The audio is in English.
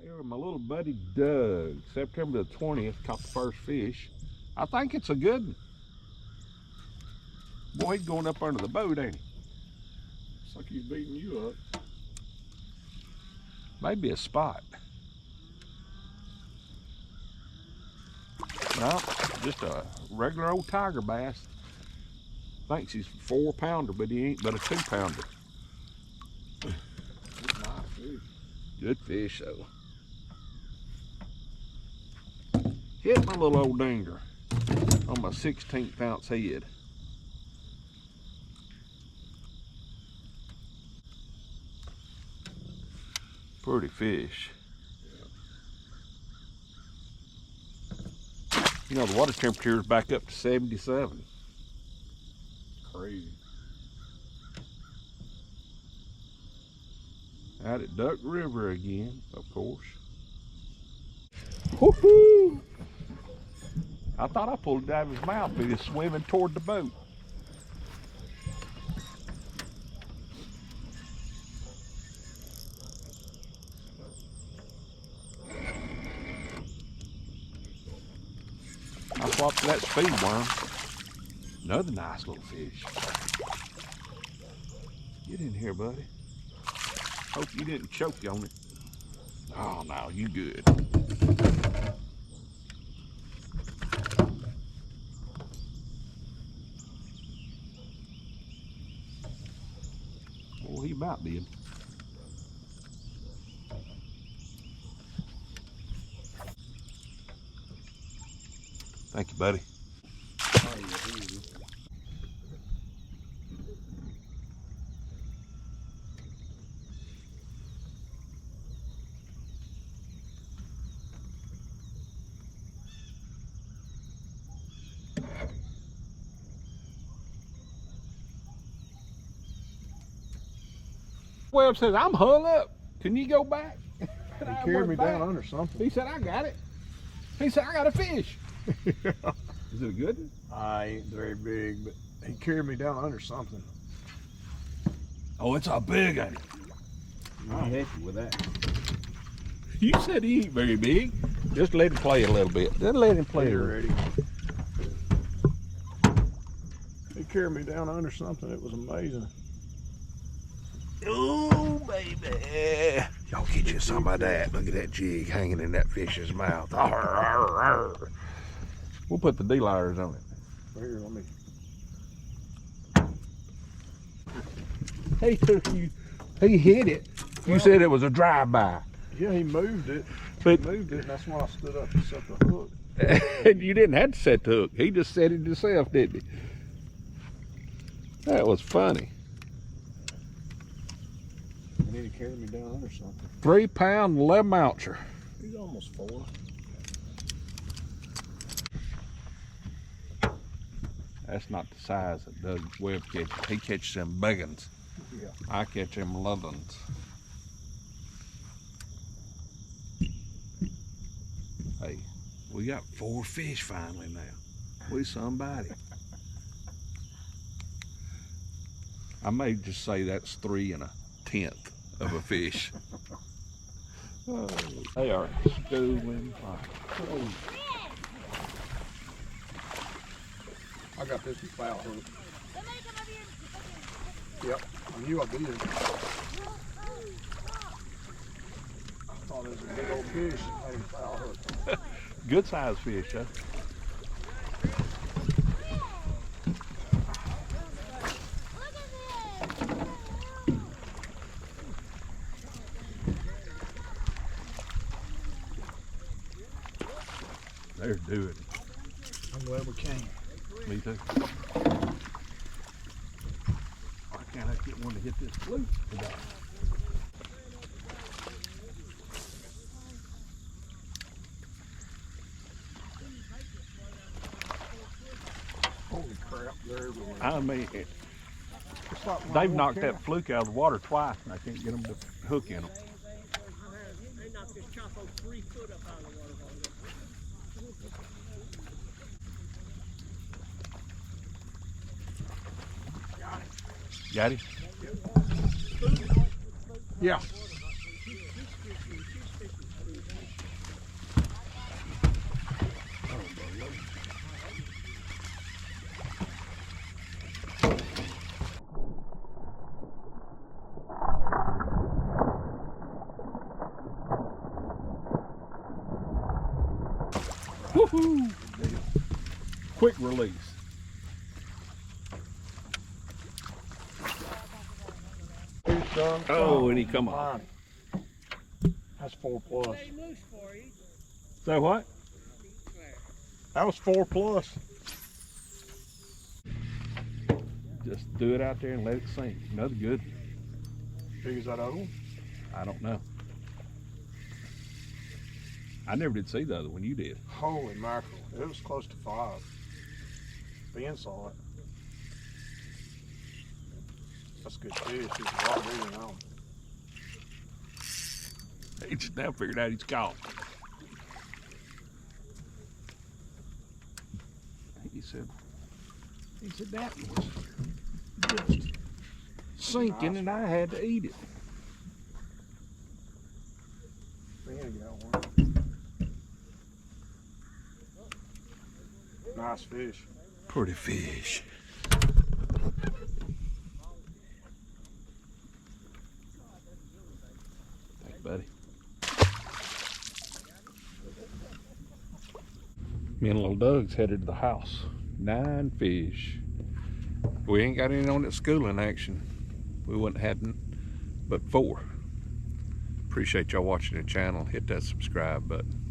Here, my little buddy Doug, September the 20th, caught the first fish. I think it's a good one. Boy, he's going up under the boat, ain't he? Looks like he's beating you up. Maybe a spot. No, just a regular old tiger bass. Thinks he's a 4-pounder, but he ain't but a 2-pounder. Nice fish. Good fish, though. Hit my little old dinger on my 16th ounce head. Pretty fish. You know, the water temperature is back up to 77. Crazy. Out at Duck River again, of course. Woohoo! I thought I pulled it out of his mouth, but he was swimming toward the boat. I swapped that speed worm. Another nice little fish. Get in here, buddy. Hope you didn't choke you on it. Oh no, you good. Well, he about did. Thank you, buddy. Oh, yeah, he is. Webb says, I'm hung up. Can you go back? He carried me down under something. He said, I got it. He said, I got a fish. Is it a good one? I ain't very big, but he carried me down under something. Oh, it's a big one. I'll hit you with that. You said he ain't very big. Just let him play a little bit. Just let him play. Ready. He carried me down under something. It was amazing. Oh, baby. Y'all get you some of that. Look at that jig hanging in that fish's mouth. Arr, arr, arr. We'll put the D-lires on it. Here, let me. He took you. He hit it. You said it was a drive-by. Yeah, he moved it. But He moved it, and that's why I stood up and set the hook. and you didn't have to set the hook. He just set it himself, didn't he? That was funny. And then he carried me down under something. 3-pound 11-ouncer. He's almost 4. That's not the size that Doug Webb catches. He catches them big ones. Yeah. I catch them little ones. Hey, we got 4 fish finally now. We somebody. I may just say that's 3 1/10 of a fish. Oh, they are schooling. Oh. I got this foul hook. Yep, I knew I did. I thought it was a big old fish. I had a foul hook. Good size fish, huh? They're doing it. I'm glad we came. Me too. Why can't I get one to hit this fluke today? Holy crap, they're everywhere. I mean, It's like when I they've won't knocked count. that fluke out of the water twice, and I can't get them to hook in them. They knocked this chopo 3 foot up out of the water. Got him? Yeah. Woohoo! Quick release. Here's some. Oh, and he come off. That's 4 plus. Stay loose for you. So what? That was 4 plus. Just do it out there and let it sink. Another good. Big as that other one. I don't know. I never did see the other one. You did. Holy mackerel. It was close to 5. Ben saw it. That's a good fish. He's a lot bigger than that one. He just now figured out he's caught. He said that was just sinking and I had to eat it. Ben got one. Nice fish. Pretty fish. Thanks, buddy. Me and little Doug's headed to the house. 9 fish. We ain't got any on that schooling action. We wouldn't hadn't but 4. Appreciate y'all watching the channel. Hit that subscribe button.